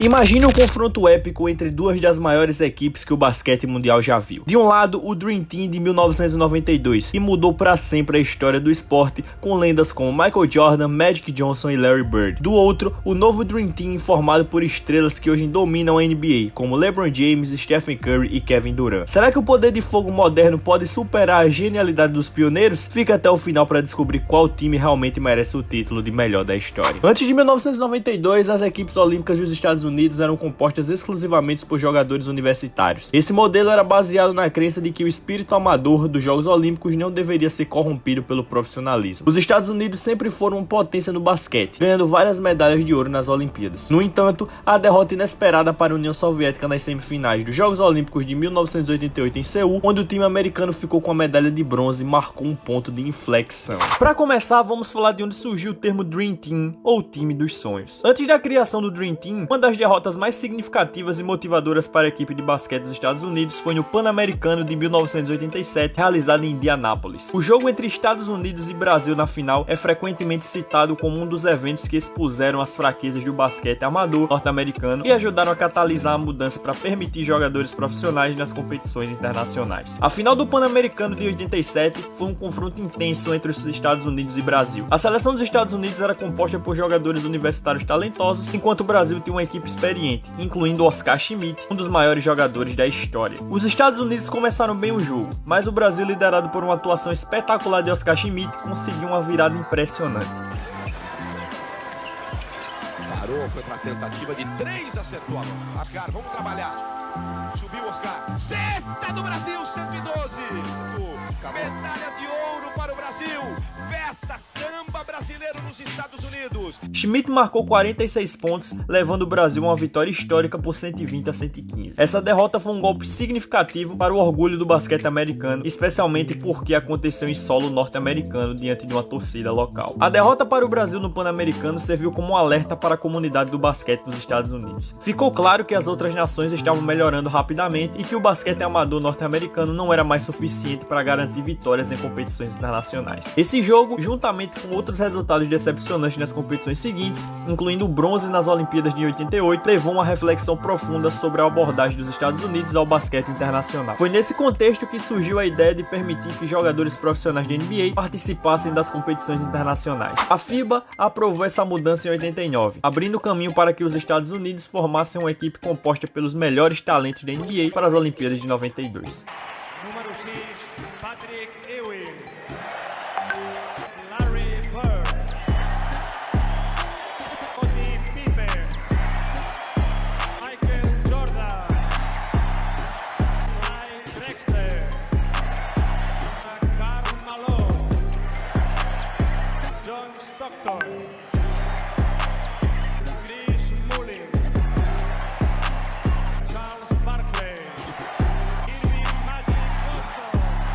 Imagine um confronto épico entre duas das maiores equipes que o basquete mundial já viu. De um lado, o Dream Team de 1992, que mudou para sempre a história do esporte, com lendas como Michael Jordan, Magic Johnson e Larry Bird. Do outro, o novo Dream Team formado por estrelas que hoje dominam a NBA, como LeBron James, Stephen Curry e Kevin Durant. Será que o poder de fogo moderno pode superar a genialidade dos pioneiros? Fica até o final para descobrir qual time realmente merece o título de melhor da história. Antes de 1992, as equipes olímpicas dos Estados Unidos eram compostas exclusivamente por jogadores universitários. Esse modelo era baseado na crença de que o espírito amador dos Jogos Olímpicos não deveria ser corrompido pelo profissionalismo. Os Estados Unidos sempre foram uma potência no basquete, ganhando várias medalhas de ouro nas Olimpíadas. No entanto, a derrota inesperada para a União Soviética nas semifinais dos Jogos Olímpicos de 1988 em Seul, onde o time americano ficou com a medalha de bronze, marcou um ponto de inflexão. Para começar, vamos falar de onde surgiu o termo Dream Team, ou time dos sonhos. Antes da criação do Dream Team, uma das derrotas mais significativas e motivadoras para a equipe de basquete dos Estados Unidos foi no Pan-Americano de 1987, realizado em Indianápolis. O jogo entre Estados Unidos e Brasil na final é frequentemente citado como um dos eventos que expuseram as fraquezas do basquete amador norte-americano e ajudaram a catalisar a mudança para permitir jogadores profissionais nas competições internacionais. A final do Pan-Americano de 87 foi um confronto intenso entre os Estados Unidos e Brasil. A seleção dos Estados Unidos era composta por jogadores universitários talentosos, enquanto o Brasil tinha uma equipe experiente, incluindo Oscar Schmidt, um dos maiores jogadores da história. Os Estados Unidos começaram bem o jogo, mas o Brasil, liderado por uma atuação espetacular de Oscar Schmidt, conseguiu uma virada impressionante. Parou, foi para a tentativa de 3, acertou a mão. Oscar, vamos trabalhar. Subiu Oscar. Sexta do Brasil, 112. Medalha de ouro para o Brasil. Festa, samba brasileiro nos Estados Unidos. Schmidt marcou 46 pontos, levando o Brasil a uma vitória histórica por 120-115. Essa derrota foi um golpe significativo para o orgulho do basquete americano, especialmente porque aconteceu em solo norte-americano diante de uma torcida local. A derrota para o Brasil no Pan-Americano serviu como um alerta para a comunidade do basquete dos Estados Unidos. Ficou claro que as outras nações estavam melhorando rapidamente e que o basquete amador norte-americano não era mais suficiente para garantir vitórias em competições internacionais. Esse jogo, juntamente com outros resultados decepcionantes nas competições seguintes, incluindo o bronze nas Olimpíadas de 88, levou a uma reflexão profunda sobre a abordagem dos Estados Unidos ao basquete internacional. Foi nesse contexto que surgiu a ideia de permitir que jogadores profissionais de NBA participassem das competições internacionais. A FIBA aprovou essa mudança em 89, abrindo caminho para que os Estados Unidos formassem uma equipe composta pelos melhores talentos da NBA para as Olimpíadas de 92. Número 6, Patrick Ewing. Larry Bird. Scottie Pippen. Michael Jordan. Clyde Drexler. Karl Malone. John Stockton. Chris Mullin. Charles Barkley.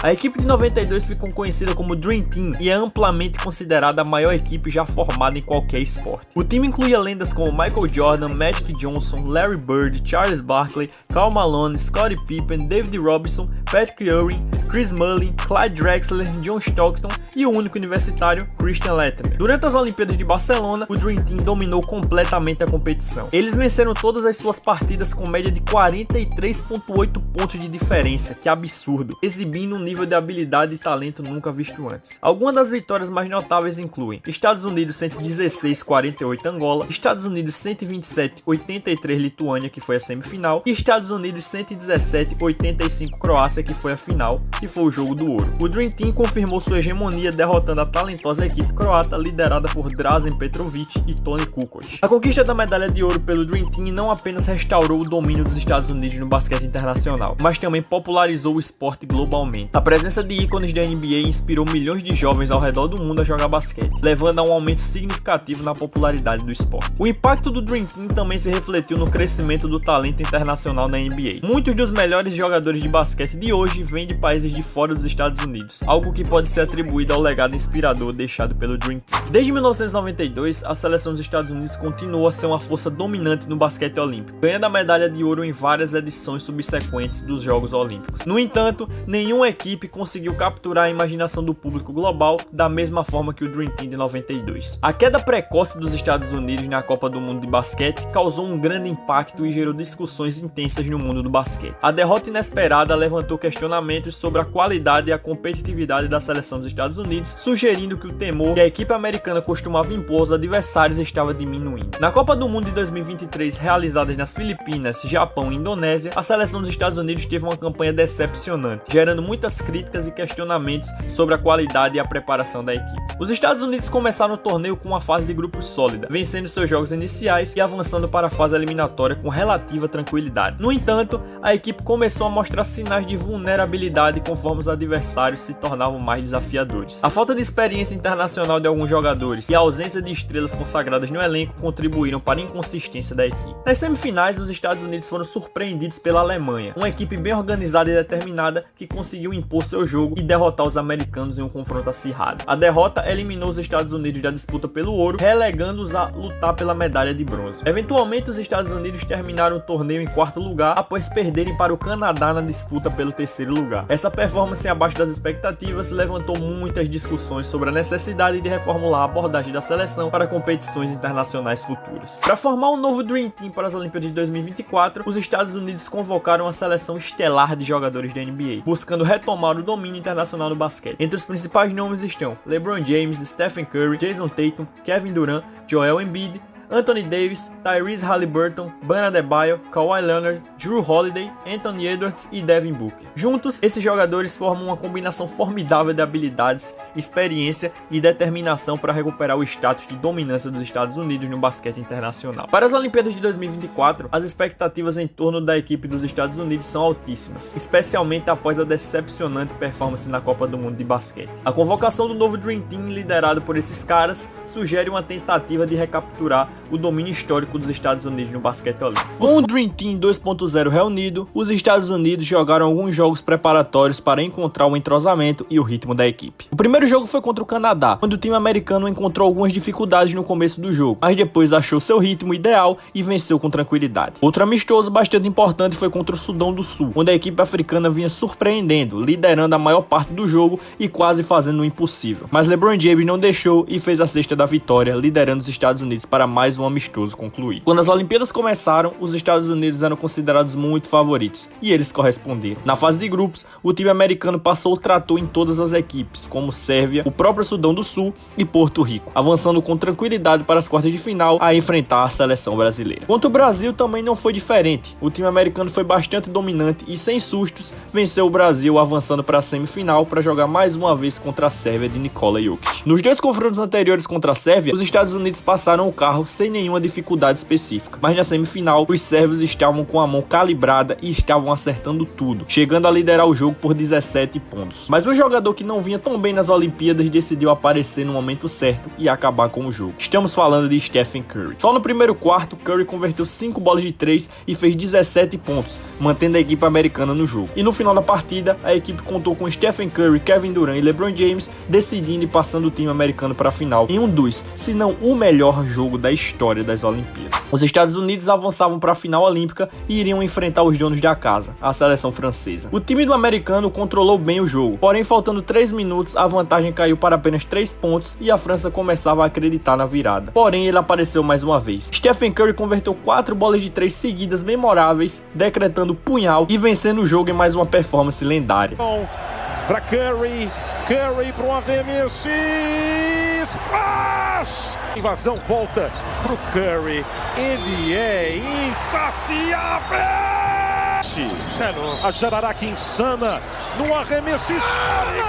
A equipe de 92 ficou conhecida como Dream Team e é amplamente considerada a maior equipe já formada em qualquer esporte. O time incluía lendas como Michael Jordan, Magic Johnson, Larry Bird, Charles Barkley, Karl Malone, Scottie Pippen, David Robinson, Patrick Ewing, Chris Mullin, Clyde Drexler, John Stockton e o único universitário, Christian Laettner. Durante as Olimpíadas de Barcelona, o Dream Team dominou completamente a competição. Eles venceram todas as suas partidas com média de 43,8 pontos de diferença, que absurdo, exibindo um nível de habilidade e talento nunca visto antes. Algumas das vitórias mais notáveis incluem Estados Unidos 116-48 Angola, Estados Unidos 127-83 Lituânia, que foi a semifinal, e Estados Unidos 117-85 Croácia, que foi a final, que foi o jogo do ouro. O Dream Team confirmou sua hegemonia derrotando a talentosa equipe croata liderada por Drazen Petrovic e Toni Kukoc. A conquista da medalha de ouro pelo Dream Team não apenas restaurou o domínio dos Estados Unidos no basquete internacional, mas também popularizou o esporte globalmente. A presença de ícones da NBA inspirou milhões de jovens ao redor do mundo a jogar basquete, levando a um aumento significativo na popularidade do esporte. O impacto do Dream Team também se refletiu no crescimento do talento internacional na NBA. Muitos dos melhores jogadores de basquete de hoje vêm de países de fora dos Estados Unidos, algo que pode ser atribuído ao legado inspirador deixado pelo Dream Team. Desde 1992, a seleção dos Estados Unidos continuou a ser uma força dominante no basquete olímpico, ganhando a medalha de ouro em várias edições subsequentes dos Jogos Olímpicos. No entanto, nenhuma equipe equipe conseguiu capturar a imaginação do público global da mesma forma que o Dream Team de 92. A queda precoce dos Estados Unidos na Copa do Mundo de basquete causou um grande impacto e gerou discussões intensas no mundo do basquete. A derrota inesperada levantou questionamentos sobre a qualidade e a competitividade da seleção dos Estados Unidos, sugerindo que o temor que a equipe americana costumava impor aos adversários estava diminuindo. Na Copa do Mundo de 2023, realizadas nas Filipinas, Japão e Indonésia, a seleção dos Estados Unidos teve uma campanha decepcionante, gerando muitas críticas e questionamentos sobre a qualidade e a preparação da equipe. Os Estados Unidos começaram o torneio com uma fase de grupos sólida, vencendo seus jogos iniciais e avançando para a fase eliminatória com relativa tranquilidade. No entanto, a equipe começou a mostrar sinais de vulnerabilidade conforme os adversários se tornavam mais desafiadores. A falta de experiência internacional de alguns jogadores e a ausência de estrelas consagradas no elenco contribuíram para a inconsistência da equipe. Nas semifinais, os Estados Unidos foram surpreendidos pela Alemanha, uma equipe bem organizada e determinada que conseguiu impor seu jogo e derrotar os americanos em um confronto acirrado. A derrota eliminou os Estados Unidos da disputa pelo ouro, relegando-os a lutar pela medalha de bronze. Eventualmente, os Estados Unidos terminaram o torneio em quarto lugar após perderem para o Canadá na disputa pelo terceiro lugar. Essa performance abaixo das expectativas levantou muitas discussões sobre a necessidade de reformular a abordagem da seleção para competições internacionais futuras. Para formar um novo Dream Team para as Olimpíadas de 2024, os Estados Unidos convocaram uma seleção estelar de jogadores da NBA, buscando retomar o domínio internacional do basquete. Entre os principais nomes estão LeBron James, Stephen Curry, Jason Tatum, Kevin Durant, Joel Embiid, Anthony Davis, Tyrese Haliburton, Bam Adebayo, Kawhi Leonard, Jrue Holiday, Anthony Edwards e Devin Booker. Juntos, esses jogadores formam uma combinação formidável de habilidades, experiência e determinação para recuperar o status de dominância dos Estados Unidos no basquete internacional. Para as Olimpíadas de 2024, as expectativas em torno da equipe dos Estados Unidos são altíssimas, especialmente após a decepcionante performance na Copa do Mundo de basquete. A convocação do novo Dream Team liderado por esses caras sugere uma tentativa de recapturar o domínio histórico dos Estados Unidos no basquete olímpico. Com o Dream Team 2.0 reunido, os Estados Unidos jogaram alguns jogos preparatórios para encontrar o entrosamento e o ritmo da equipe. O primeiro jogo foi contra o Canadá, onde o time americano encontrou algumas dificuldades no começo do jogo, mas depois achou seu ritmo ideal e venceu com tranquilidade. Outro amistoso bastante importante foi contra o Sudão do Sul, onde a equipe africana vinha surpreendendo, liderando a maior parte do jogo e quase fazendo o impossível. Mas LeBron James não deixou e fez a cesta da vitória, liderando os Estados Unidos para mais um amistoso concluído. Quando as Olimpíadas começaram, os Estados Unidos eram considerados muito favoritos, e eles corresponderam. Na fase de grupos, o time americano passou o trator em todas as equipes, como Sérvia, o próprio Sudão do Sul e Porto Rico, avançando com tranquilidade para as quartas de final a enfrentar a seleção brasileira. Quanto ao Brasil, também não foi diferente. O time americano foi bastante dominante e, sem sustos, venceu o Brasil, avançando para a semifinal para jogar mais uma vez contra a Sérvia de Nikola Jokic. Nos dois confrontos anteriores contra a Sérvia, os Estados Unidos passaram o carro sem nenhuma dificuldade específica, mas na semifinal os sérvios estavam com a mão calibrada e estavam acertando tudo, chegando a liderar o jogo por 17 pontos. Mas um jogador que não vinha tão bem nas Olimpíadas decidiu aparecer no momento certo e acabar com o jogo. Estamos falando de Stephen Curry. Só no primeiro quarto, Curry converteu 5 bolas de 3 e fez 17 pontos, mantendo a equipe americana no jogo. E no final da partida, a equipe contou com Stephen Curry, Kevin Durant e LeBron James decidindo e passando o time americano para a final em um dos, se não o melhor jogo da história das Olimpíadas. Os Estados Unidos avançavam para a final olímpica e iriam enfrentar os donos da casa, a seleção francesa. O time do americano controlou bem o jogo, porém faltando 3 minutos a vantagem caiu para apenas 3 pontos e a França começava a acreditar na virada. Porém ele apareceu mais uma vez. Stephen Curry converteu 4 bolas de 3 seguidas memoráveis, decretando punhal e vencendo o jogo em mais uma performance lendária. Para Curry para um arremesso e splash! Invasão volta pro Curry, ele é insaciável! A jararaca insana no arremesso histórico!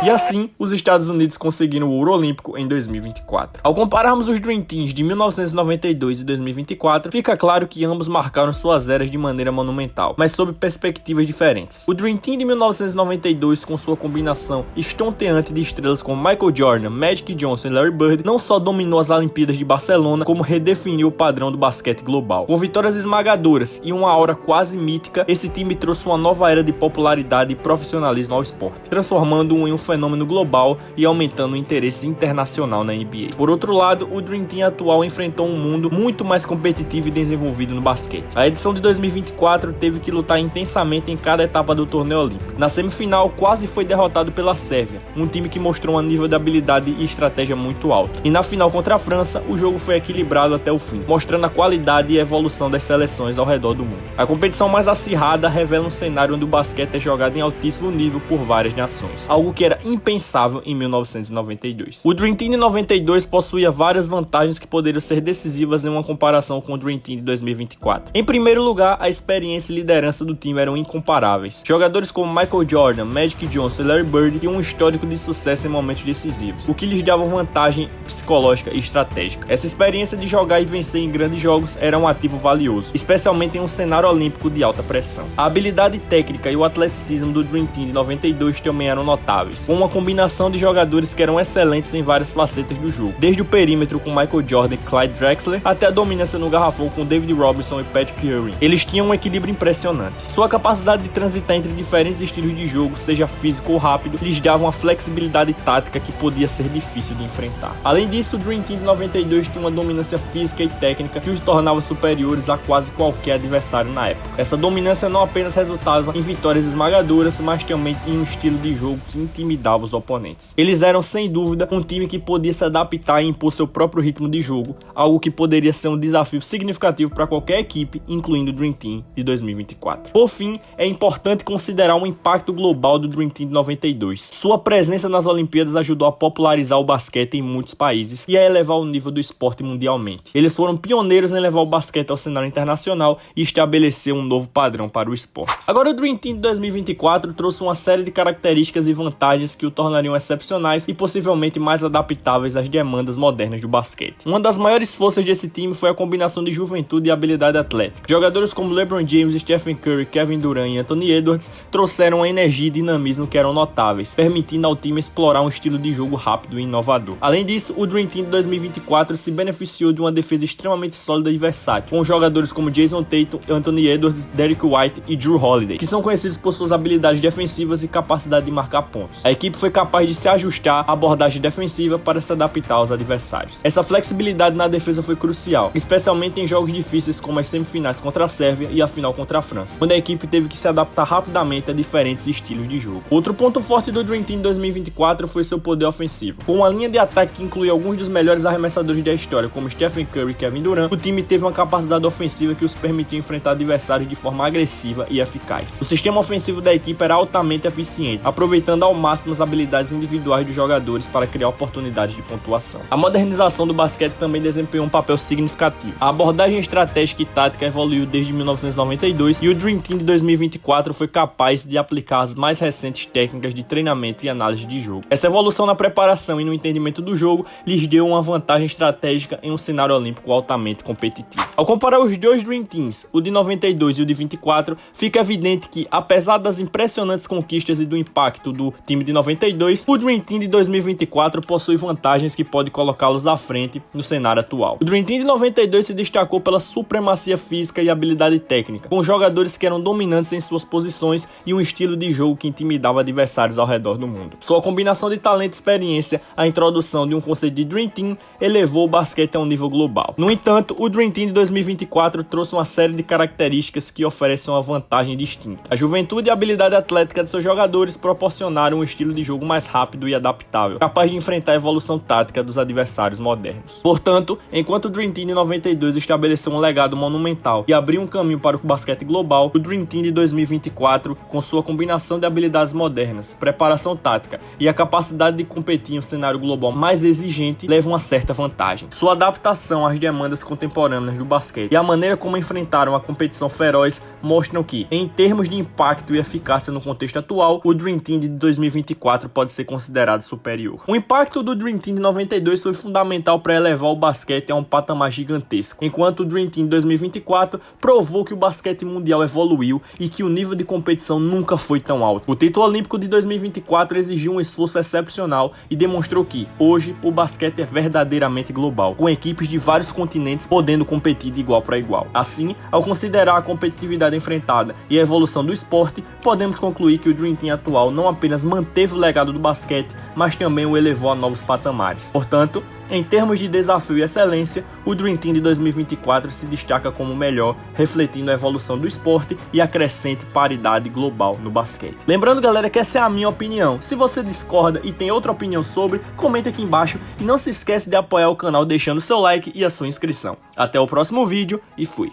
E assim, os Estados Unidos conseguiram o ouro olímpico em 2024. Ao compararmos os Dream Teams de 1992 e 2024, fica claro que ambos marcaram suas eras de maneira monumental, mas sob perspectivas diferentes. O Dream Team de 1992, com sua combinação estonteante de estrelas como Michael Jordan, Magic Johnson e Larry Bird, não só dominou as Olimpíadas de Barcelona, como redefiniu o padrão do basquete global. Com vitórias esmagadoras e uma aura quase mítica, esse time trouxe uma nova era de popularidade e profissionalismo ao esporte, transformando-o em um fenômeno global e aumentando o interesse internacional na NBA. Por outro lado, o Dream Team atual enfrentou um mundo muito mais competitivo e desenvolvido no basquete. A edição de 2024 teve que lutar intensamente em cada etapa do torneio olímpico. Na semifinal, quase foi derrotado pela Sérvia, um time que mostrou um nível de habilidade e estratégia muito alto. E na final contra a França, o jogo foi equilibrado até o fim, mostrando a qualidade e evolução das seleções ao redor do mundo. A competição mais acirrada revela um cenário onde o basquete é jogado em altíssimo nível por várias nações, algo que era impensável em 1992. O Dream Team de 92 possuía várias vantagens que poderiam ser decisivas em uma comparação com o Dream Team de 2024. Em primeiro lugar, a experiência e liderança do time eram incomparáveis. Jogadores como Michael Jordan, Magic Johnson e Larry Bird tinham um histórico de sucesso em momentos decisivos, o que lhes dava vantagem psicológica e estratégica. Essa experiência de jogar e vencer em grandes jogos era um ativo valioso, especialmente em um cenário olímpico de alta pressão. A habilidade técnica e o atleticismo do Dream Team de 92 também eram notáveis, com uma combinação de jogadores que eram excelentes em várias facetas do jogo, desde o perímetro com Michael Jordan e Clyde Drexler, até a dominância no garrafão com David Robinson e Patrick Ewing. Eles tinham um equilíbrio impressionante. Sua capacidade de transitar entre diferentes estilos de jogo, seja físico ou rápido, lhes dava uma flexibilidade tática que podia ser difícil de enfrentar. Além disso, o Dream Team de 92 tinha uma dominância física e técnica que os tornava superiores a quase qualquer adversário na época. Essa dominância não apenas resultava em vitórias esmagadoras, mas também em um estilo de jogo que intimidava os oponentes. Eles eram, sem dúvida, um time que podia se adaptar e impor seu próprio ritmo de jogo, algo que poderia ser um desafio significativo para qualquer equipe, incluindo o Dream Team de 2024. Por fim, é importante considerar o impacto global do Dream Team de 92. Sua presença nas Olimpíadas ajudou a popularizar o basquete em muitos países e a elevar o nível do esporte mundialmente. Eles foram pioneiros em levar o basquete ao cenário internacional e estabelecer um novo padrão para o esporte. Agora, o Dream Team de 2024 trouxe uma série de características e vantagens que o tornariam excepcionais e possivelmente mais adaptáveis às demandas modernas do basquete. Uma das maiores forças desse time foi a combinação de juventude e habilidade atlética. Jogadores como LeBron James, Stephen Curry, Kevin Durant e Anthony Edwards trouxeram uma energia e dinamismo que eram notáveis, permitindo ao time explorar um estilo de jogo rápido e inovador. Além disso, o Dream Team de 2024 se beneficiou de uma defesa extremamente sólida e versátil, com jogadores como Jason Tatum, Anthony Edwards, Derrick White e Jrue Holiday, que são conhecidos por suas habilidades defensivas e capacidade de marcar pontos. A equipe foi capaz de se ajustar à abordagem defensiva para se adaptar aos adversários. Essa flexibilidade na defesa foi crucial, especialmente em jogos difíceis como as semifinais contra a Sérvia e a final contra a França, quando a equipe teve que se adaptar rapidamente a diferentes estilos de jogo. Outro ponto forte do Dream Team 2024 foi seu poder ofensivo. Com uma linha de ataque que inclui alguns dos melhores arremessadores da história, como Stephen Curry e Kevin Durant, o time teve uma capacidade ofensiva que os permitiu enfrentar adversários de forma agressiva e eficaz. O sistema ofensivo da equipe era altamente eficiente, aproveitando ao máximo as habilidades individuais dos jogadores para criar oportunidades de pontuação. A modernização do basquete também desempenhou um papel significativo. A abordagem estratégica e tática evoluiu desde 1992 e o Dream Team de 2024 foi capaz de aplicar as mais recentes técnicas de treinamento e análise de jogo. Essa evolução na preparação e no entendimento do jogo lhes deu uma vantagem estratégica em um cenário olímpico altamente competitivo. Ao comparar os dois Dream Teams, o de 92 e o de 24, fica evidente que, apesar das impressionantes conquistas e do impacto do time de 92, o Dream Team de 2024 possui vantagens que podem colocá-los à frente no cenário atual. O Dream Team de 92 se destacou pela supremacia física e habilidade técnica, com jogadores que eram dominantes em suas posições e um estilo de jogo que intimidava adversários ao redor do mundo. Sua combinação de talento e experiência, a introdução de um conceito de Dream Team, elevou o basquete a um nível global. No entanto, o Dream Team de 2024 trouxe uma série de características que oferecem uma vantagem distinta. A juventude e a habilidade atlética de seus jogadores proporcionaram um estilo de jogo mais rápido e adaptável, capaz de enfrentar a evolução tática dos adversários modernos. Portanto, enquanto o Dream Team de 92 estabeleceu um legado monumental e abriu um caminho para o basquete global, o Dream Team de 2024, com sua combinação de habilidades modernas, preparação tática e a capacidade de competir em um cenário global mais exigente, leva uma certa vantagem. Sua adaptação às demandas contemporâneas do basquete e a maneira como enfrentaram a competição feroz mostram que, em termos de impacto e eficácia no contexto atual, o Dream Team de 2024 pode ser considerado superior. O impacto do Dream Team de 92 foi fundamental para elevar o basquete a um patamar gigantesco, enquanto o Dream Team de 2024 provou que o basquete mundial evoluiu e que o nível de competição nunca foi tão alto. O título olímpico de 2024 exigiu um esforço excepcional e demonstrou que, hoje, o basquete é verdadeiramente global, com equipes de vários continentes podendo competir de igual para igual. Assim, ao considerar a competitividade enfrentada e a evolução do esporte, podemos concluir que o Dream Team atual não apenas mantém manteve o legado do basquete, mas também o elevou a novos patamares. Portanto, em termos de desafio e excelência, o Dream Team de 2024 se destaca como o melhor, refletindo a evolução do esporte e a crescente paridade global no basquete. Lembrando, galera, que essa é a minha opinião. Se você discorda e tem outra opinião sobre, comenta aqui embaixo e não se esquece de apoiar o canal deixando seu like e a sua inscrição. Até o próximo vídeo e fui!